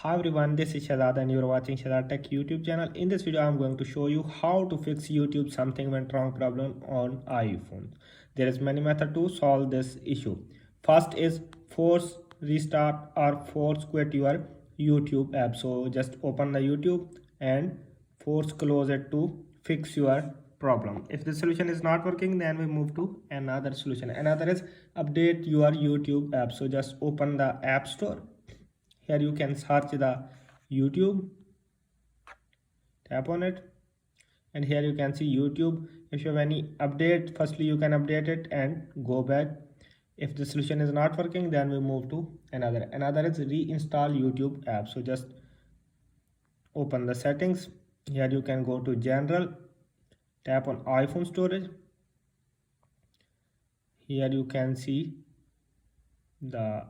Hi everyone, this is Shehzad and you're watching Shehzad Tech YouTube channel. In this video, I'm going to show you how to fix YouTube something went wrong problem on iPhone. There is many method to solve this issue. First is force restart or force quit your YouTube app. So just open the YouTube and force close it to fix your problem. If the solution is not working, then we move to another solution. Another is update your YouTube app. So just open the App Store. Here you can search the YouTube, tap on it, and here you can see YouTube. If you have any update, firstly you can update it and go back. If the solution is not working, then we move to another is reinstall YouTube app. So just open the settings. Here you can go to general, tap on iPhone storage. Here you can see the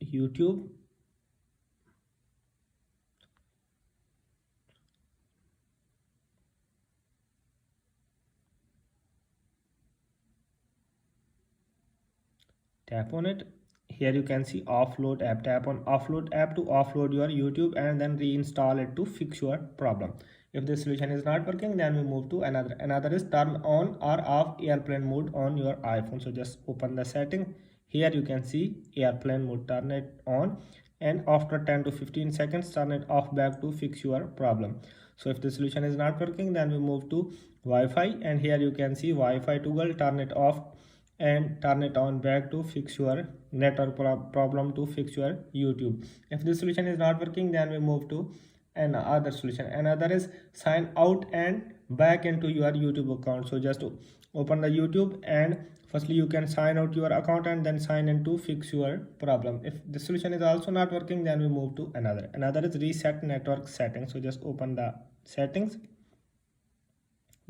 YouTube, tap on it. Here you can see offload app, tap on offload app to offload your YouTube and then reinstall it to fix your problem. If the solution is not working, then we move to another is turn on or off airplane mode on your iPhone. So just open the setting. Here you can see airplane mode, turn it on, and after 10 to 15 seconds turn it off back to fix your problem. So if the solution is not working, then we move to Wi-Fi, and here you can see Wi-Fi toggle, turn it off and turn it on back to fix your network problem, to fix your YouTube. If the solution is not working, then we move to another solution. Another is sign out and back into your YouTube account. So just open the YouTube and firstly you can sign out your account and then sign in to fix your problem. If the solution is also not working, then we move to another is reset network settings. So just open the settings,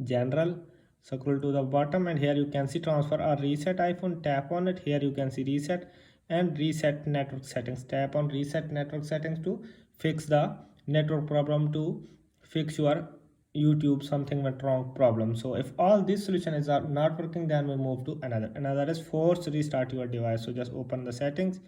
general, scroll to the bottom, and here you can see transfer or reset iPhone, tap on it. Here you can see reset and reset network settings, tap on reset network settings to fix the network problem, to fix your YouTube something went wrong problem. So if all these solutions are not working, then we move to another is force restart your device. So just open the settings,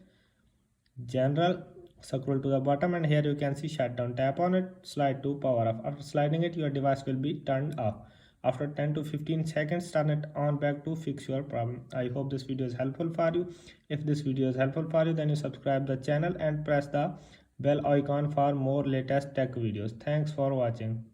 general, scroll to the bottom, and here you can see shutdown, tap on it, slide to power off. After sliding it, your device will be turned off. After 10 to 15 seconds, turn it on back to fix your problem. I hope this video is helpful for you. If this video is helpful for you, then you subscribe the channel and press the bell icon for more latest tech videos. Thanks for watching.